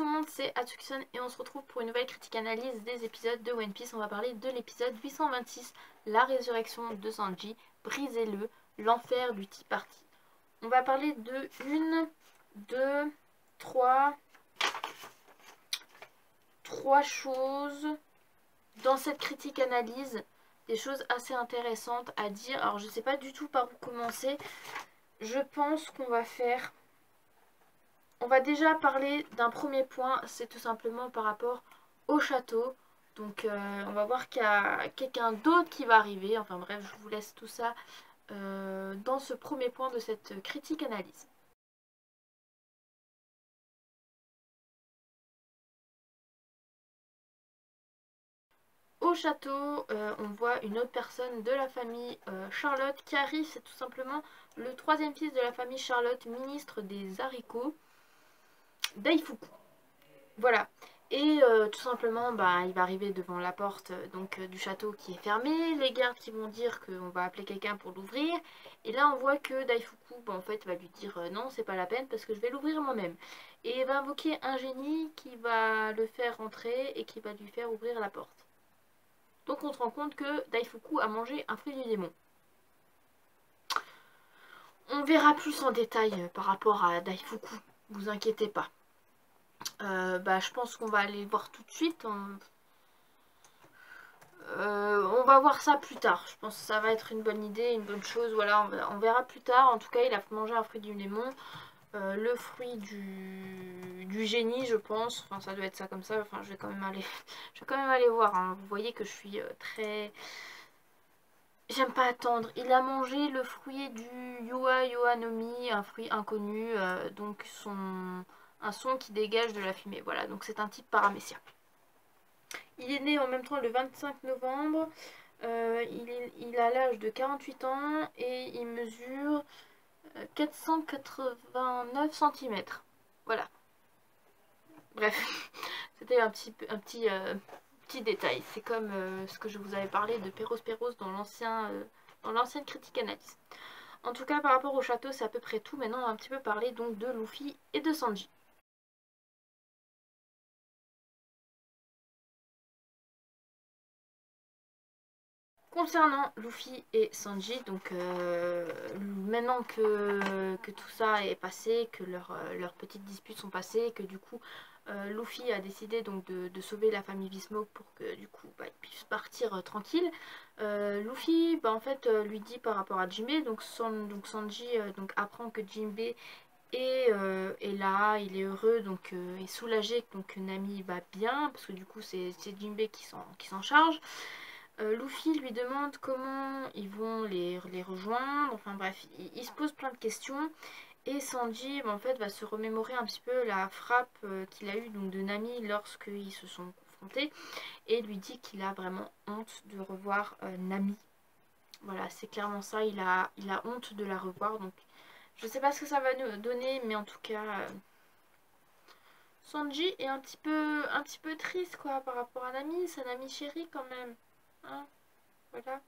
tout le monde, c'est Atsuki-san et on se retrouve pour une nouvelle critique analyse des épisodes de One Piece. On va parler de l'épisode 826, la résurrection de Sanji, brisez-le, l'enfer du Tea Party. On va parler de 1, 2, 3 choses dans cette critique analyse, des choses assez intéressantes à dire. Alors je sais pas du tout par où commencer. Je pense qu'on va faire... On va déjà parler d'un premier point, c'est tout simplement par rapport au château. Donc on va voir qu'il y a quelqu'un d'autre qui va arriver. Enfin bref, je vous laisse tout ça dans ce premier point de cette critique analyse. Au château, on voit une autre personne de la famille Charlotte qui arrive. C'est tout simplement le troisième fils de la famille Charlotte, ministre des haricots, Daifuku. Voilà. Et tout simplement, il va arriver devant la porte du château qui est fermée. Les gardes qui vont dire qu'on va appeler quelqu'un pour l'ouvrir. Et là, on voit que Daifuku, en fait, va lui dire non, c'est pas la peine parce que je vais l'ouvrir moi-même. Et il va invoquer un génie qui va le faire rentrer et qui va lui faire ouvrir la porte. Donc on se rend compte que Daifuku a mangé un fruit du démon. On verra plus en détail par rapport à Daifuku, vous inquiétez pas. Je pense qu'on va aller voir tout de suite. On va voir ça plus tard. Je pense que ça va être une bonne idée, une bonne chose. Voilà, on verra plus tard. En tout cas, il a mangé un fruit du démon. Le fruit du génie, je pense. Enfin, ça doit être ça comme ça. Enfin, je vais quand même aller voir. Hein. Vous voyez que je suis très... J'aime pas attendre. Il a mangé le fruit du Yua Yoanomi, un fruit inconnu. Donc, un son qui dégage de la fumée. Voilà, donc c'est un type paramécien. Il est né en même temps le 25 novembre. Il a l'âge de 48 ans et il mesure 489 cm. Voilà. Bref, c'était un petit détail. C'est comme ce que je vous avais parlé de Perros dans l'ancienne critique analyse. En tout cas, par rapport au château, c'est à peu près tout. Maintenant, on va un petit peu parler donc de Luffy et de Sanji. Concernant Luffy et Sanji, donc maintenant que tout ça est passé, que leurs petites disputes sont passées, que du coup Luffy a décidé donc de sauver la famille Vismog pour que du coup il puisse partir tranquille. Luffy en fait lui dit par rapport à Jinbe, donc Sanji apprend que Jinbe est là, il est heureux, donc est soulagé que Nami va bien, parce que du coup c'est Jinbe qui s'en charge. Luffy lui demande comment ils vont les rejoindre, enfin bref, il se pose plein de questions. Et Sanji en fait va se remémorer un petit peu la frappe qu'il a eue de Nami lorsqu'ils se sont confrontés. Et lui dit qu'il a vraiment honte de revoir Nami. Voilà, c'est clairement ça, il a honte de la revoir. Donc je sais pas ce que ça va nous donner, mais en tout cas... Sanji est un petit peu triste quoi par rapport à Nami, sa Nami chérie quand même. Hein, voilà.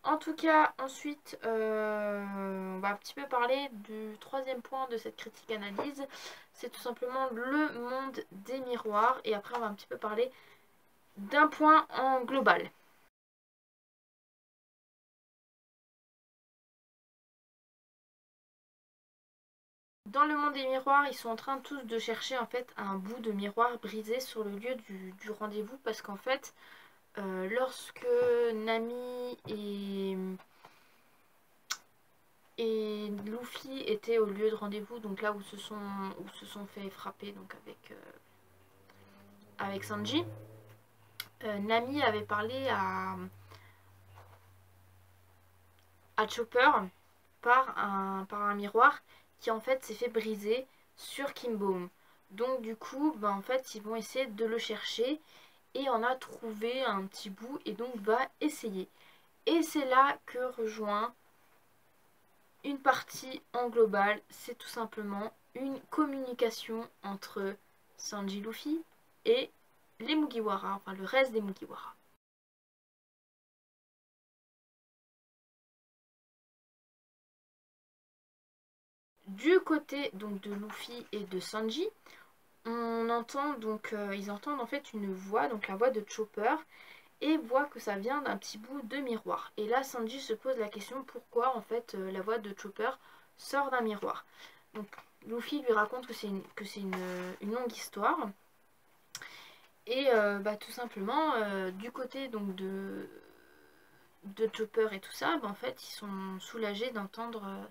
En tout cas, ensuite, on va un petit peu parler du troisième point de cette critique analyse. C'est tout simplement le monde des miroirs. Et après, on va un petit peu parler d'un point en global. Dans le monde des miroirs, ils sont en train tous de chercher en fait un bout de miroir brisé sur le lieu du rendez-vous. Parce qu'en fait, lorsque Nami et Luffy était au lieu de rendez-vous, donc là où se sont fait frapper donc avec Sanji. Nami avait parlé à Chopper par un miroir qui en fait s'est fait briser sur Kimbo. Donc du coup, en fait, ils vont essayer de le chercher et on a trouvé un petit bout et donc va essayer. Et c'est là que rejoint une partie en global, c'est tout simplement une communication entre Sanji Luffy et les Mugiwara, enfin le reste des Mugiwara. Du côté donc de Luffy et de Sanji, on entend donc, ils entendent en fait une voix, donc la voix de Chopper, et voient que ça vient d'un petit bout de miroir. Et là, Sanji se pose la question pourquoi en fait la voix de Chopper sort d'un miroir. Donc Luffy lui raconte que c'est une longue histoire. Et tout simplement, du côté donc de Chopper et tout ça, en fait, ils sont soulagés d'entendre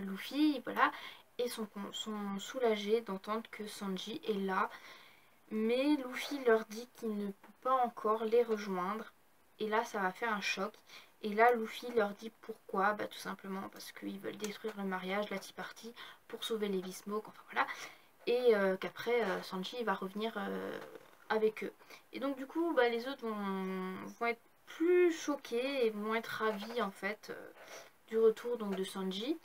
Luffy, voilà, et sont soulagés d'entendre que Sanji est là. Mais Luffy leur dit qu'il ne peut pas encore les rejoindre. Et là, ça va faire un choc. Et là, Luffy leur dit pourquoi. Tout simplement parce qu'ils veulent détruire le mariage, la Tea Party, pour sauver les Smoke, enfin voilà. Et qu'après, Sanji va revenir avec eux. Et donc, du coup, les autres vont être plus choqués et vont être ravis, en fait, du retour donc, de Sanji.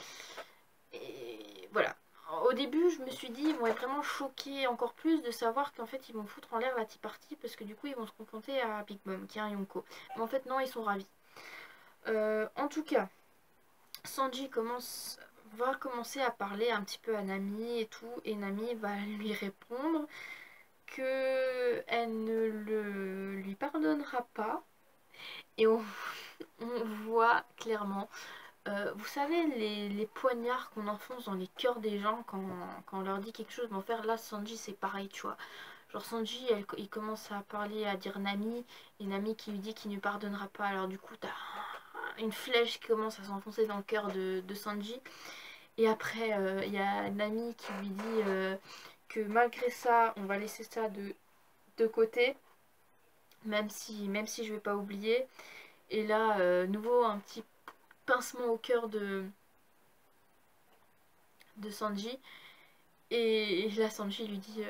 Et voilà. Au début, je me suis dit, ils vont être vraiment choqués encore plus de savoir qu'en fait, ils vont foutre en l'air la Tea Party parce que du coup, ils vont se confronter à Big Mom, qui est un Yonko. Mais en fait, non, ils sont ravis. En tout cas, Sanji va commencer à parler un petit peu à Nami et tout, et Nami va lui répondre que elle ne lui pardonnera pas. Et on voit clairement vous savez, les poignards qu'on enfonce dans les cœurs des gens quand on leur dit quelque chose vont faire. Là, Sanji, c'est pareil, tu vois. Genre, Sanji, il commence à parler, à dire Nami, et Nami qui lui dit qu'il ne pardonnera pas. Alors, du coup, t'as une flèche qui commence à s'enfoncer dans le cœur de Sanji. Et après, il y a Nami qui lui dit que malgré ça, on va laisser ça de côté, même si je vais pas oublier. Et là, nouveau, un petit pincement au cœur de Sanji. Et là, Sanji lui dit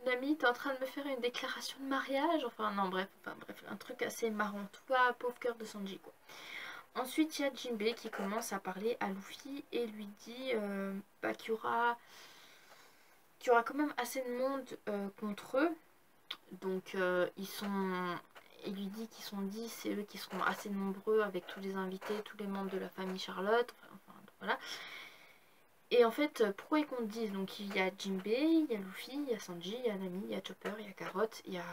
Nami, t'es en train de me faire une déclaration de mariage. Enfin, non, bref, un truc assez marrant. Tout va, pauvre cœur de Sanji, quoi. Ensuite, il y a Jinbei qui commence à parler à Luffy et lui dit qu'il y aura quand même assez de monde contre eux. Donc, il lui dit qu'ils sont 10 et eux qui seront assez nombreux avec tous les invités, tous les membres de la famille Charlotte. Enfin, voilà. Et en fait, pourquoi ils comptent 10? Donc il y a Jinbei, il y a Luffy, il y a Sanji, il y a Nami, il y a Chopper, il y a Carrot, il y a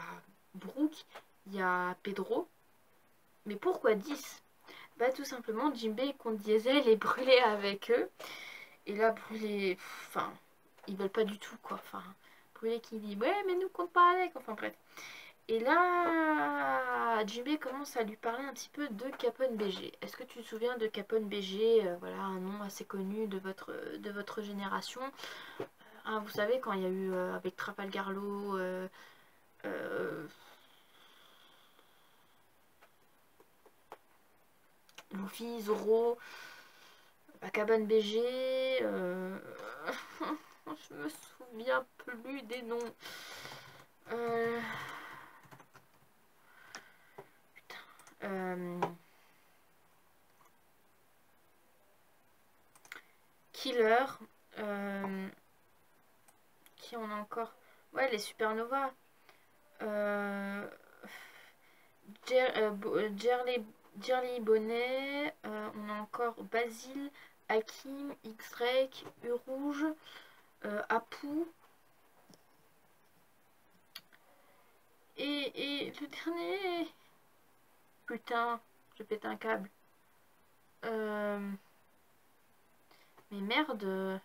Brook, il y a Pedro. Mais pourquoi 10? Tout simplement, Jinbei compte Diesel et brûler avec eux. Et là, brûler... Enfin, ils veulent pas du tout, quoi. Enfin, brûler qui dit, ouais, mais nous compte pas avec. Enfin, bref. Et là, Jinbei commence à lui parler un petit peu de Capone BG. Est-ce que tu te souviens de Capone BG, voilà, un nom assez connu de votre génération. Vous savez, quand il y a eu avec Trafalgar Law, euh, Luffy, Zoro, Cabane BG, je me souviens plus des noms. Euh, putain. Killer. Qui on a encore? Ouais, les Supernovas. Euh, Jerly Bonnet. On a encore Basile, Hakim, X-Drake, U-Rouge, Apu. Et le dernier. Putain, je pète un câble. Mais merde.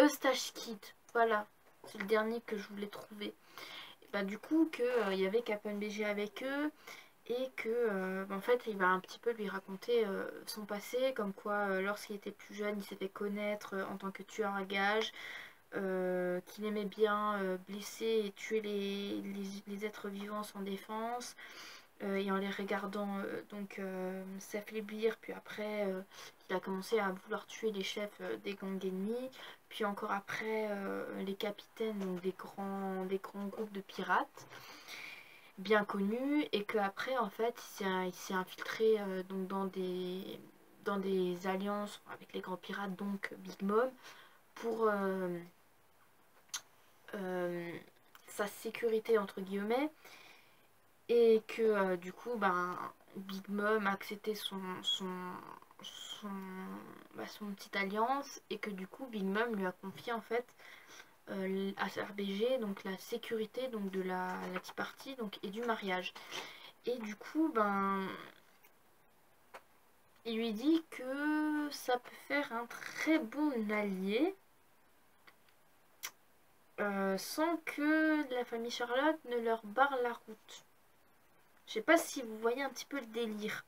Eustache Kid. Voilà. C'est le dernier que je voulais trouver. Et du coup, qu'il y avait Capone BG avec eux. Et que en fait il va un petit peu lui raconter son passé, comme quoi lorsqu'il était plus jeune il s'est fait connaître en tant que tueur à gages, qu'il aimait bien blesser et tuer les êtres vivants sans défense, et en les regardant s'affaiblir, puis après il a commencé à vouloir tuer les chefs des gangs ennemis, puis encore après les capitaines donc des grands groupes de pirates bien connu, et qu'après en fait il s'est infiltré donc dans des alliances avec les grands pirates, donc Big Mom, pour sa sécurité entre guillemets, et que du coup Big Mom a accepté son petite alliance, et que du coup Big Mom lui a confié en fait à RBG donc la sécurité donc de la Tea Party donc, et du mariage. Et du coup il lui dit que ça peut faire un très bon allié sans que la famille Charlotte ne leur barre la route. Je sais pas si vous voyez un petit peu le délire.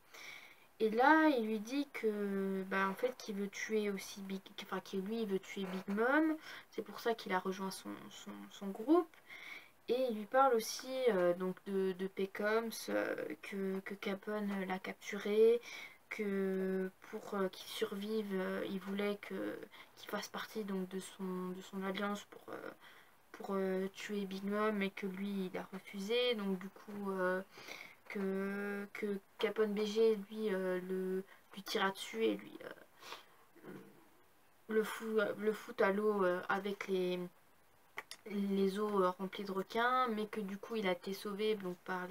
Et là, il lui dit que, en fait, qu'il veut tuer aussi que lui, il veut tuer Big Mom. C'est pour ça qu'il a rejoint son groupe. Et il lui parle aussi donc de Pecoms, que Capone l'a capturé, que pour qu'il survive, il voulait qu'il fasse partie donc de son alliance pour tuer Big Mom, mais que lui, il a refusé. Donc du coup, que Capone BG, lui, lui tira dessus et lui le fout à l'eau avec les eaux remplies de requins, mais que du coup il a été sauvé donc par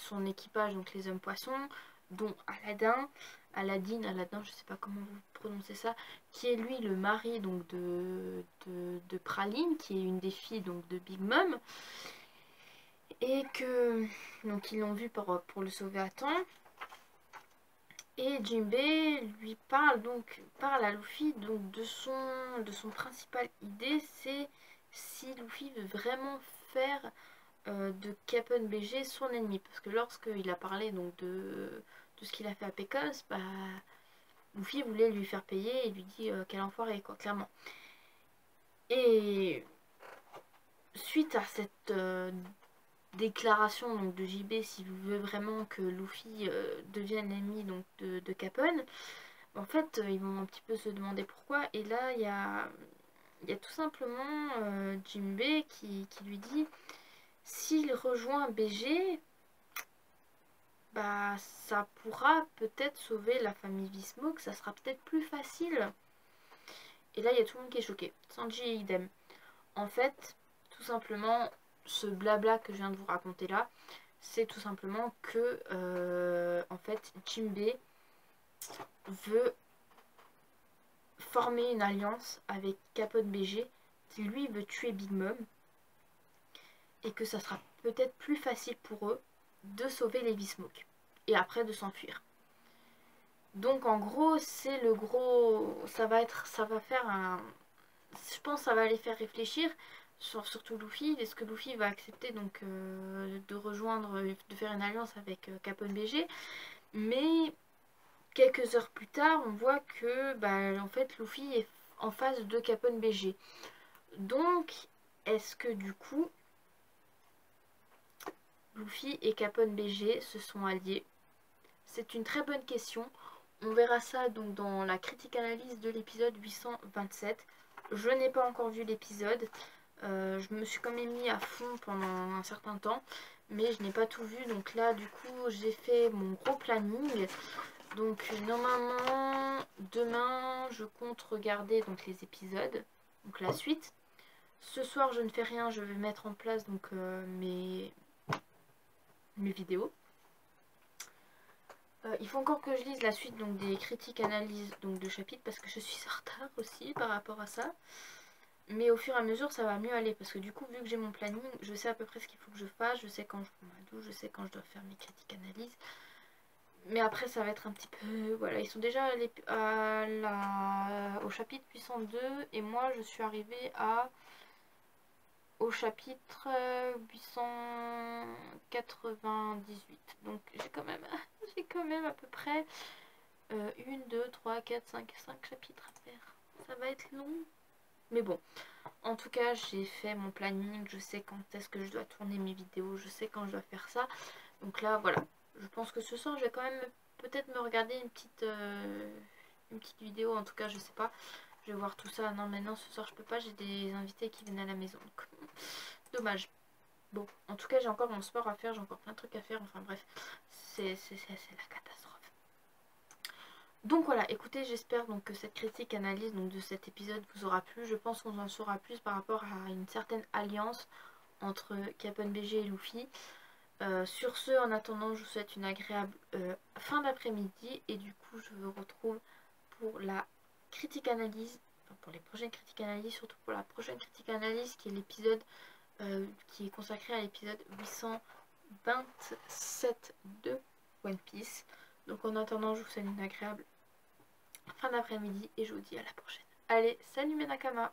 son équipage, donc les hommes poissons, dont Aladin, je sais pas comment vous prononcez ça, qui est lui le mari donc de Praline, qui est une des filles donc de Big Mom, et que donc ils l'ont vu pour le sauver à temps. Et Jinbei lui parle à Luffy donc de son principale idée, c'est si Luffy veut vraiment faire de Capone BG son ennemi, parce que lorsqu'il a parlé donc de ce qu'il a fait à Pecos, Luffy voulait lui faire payer et lui dit quel enfoiré quoi, clairement. Et suite à cette déclaration donc de JB, s'il veut vraiment que Luffy devienne l'ennemi donc de Capone, en fait ils vont un petit peu se demander pourquoi. Et là il y a tout simplement Jinbei qui lui dit s'il rejoint BG, ça pourra peut-être sauver la famille Vismo, ça sera peut-être plus facile. Et là il y a tout le monde qui est choqué, Sanji et idem. En fait, tout simplement, ce blabla que je viens de vous raconter là, c'est tout simplement que en fait Jinbei veut former une alliance avec Capone BG, qui lui veut tuer Big Mom, et que ça sera peut-être plus facile pour eux de sauver les Smoke et après de s'enfuir. Donc en gros c'est le gros, ça va faire un, je pense que ça va les faire réfléchir, surtout Luffy. Est-ce que Luffy va accepter donc de rejoindre, de faire une alliance avec Capone BG? Mais quelques heures plus tard, on voit que en fait Luffy est en face de Capone BG. Donc est-ce que du coup Luffy et Capone BG se sont alliés? C'est une très bonne question. On verra ça donc dans la critique analyse de l'épisode 827. Je n'ai pas encore vu l'épisode. Je me suis quand même mis à fond pendant un certain temps, mais je n'ai pas tout vu. Donc là, du coup, j'ai fait mon gros planning. Donc normalement, demain, je compte regarder donc les épisodes, donc la suite. Ce soir, je ne fais rien. Je vais mettre en place donc mes vidéos. Il faut encore que je lise la suite donc des critiques analyses donc de chapitres, parce que je suis en retard aussi par rapport à ça. Mais au fur et à mesure ça va mieux aller, parce que du coup vu que j'ai mon planning, je sais à peu près ce qu'il faut que je fasse, je sais quand je prends ma douche, je sais quand je dois faire mes critiques analyses. Mais après ça va être un petit peu, voilà, ils sont déjà allés au chapitre 802 et moi je suis arrivée au chapitre 898. Donc j'ai quand même à peu près 1, 2, 3, 4, 5 chapitres à faire. Ça va être long. Mais bon, en tout cas, j'ai fait mon planning. Je sais quand est-ce que je dois tourner mes vidéos. Je sais quand je dois faire ça. Donc là, voilà. Je pense que ce soir, je vais quand même peut-être me regarder une petite vidéo. En tout cas, je sais pas. Je vais voir tout ça. Non, maintenant, ce soir, je peux pas. J'ai des invités qui viennent à la maison. Donc, dommage. Bon, en tout cas, j'ai encore mon sport à faire. J'ai encore plein de trucs à faire. Enfin, bref. C'est la catastrophe. Donc voilà, écoutez, j'espère donc que cette critique analyse donc de cet épisode vous aura plu. Je pense qu'on en saura plus par rapport à une certaine alliance entre Capone BG et Luffy. Sur ce, en attendant, je vous souhaite une agréable fin d'après-midi. Et du coup, je vous retrouve pour la critique analyse, enfin pour les prochaines critiques analyses, surtout pour la prochaine critique analyse qui est l'épisode qui est consacré à l'épisode 827 de One Piece. Donc en attendant, je vous souhaite une agréable fin d'après-midi et je vous dis à la prochaine. Allez, salut mes Nakama!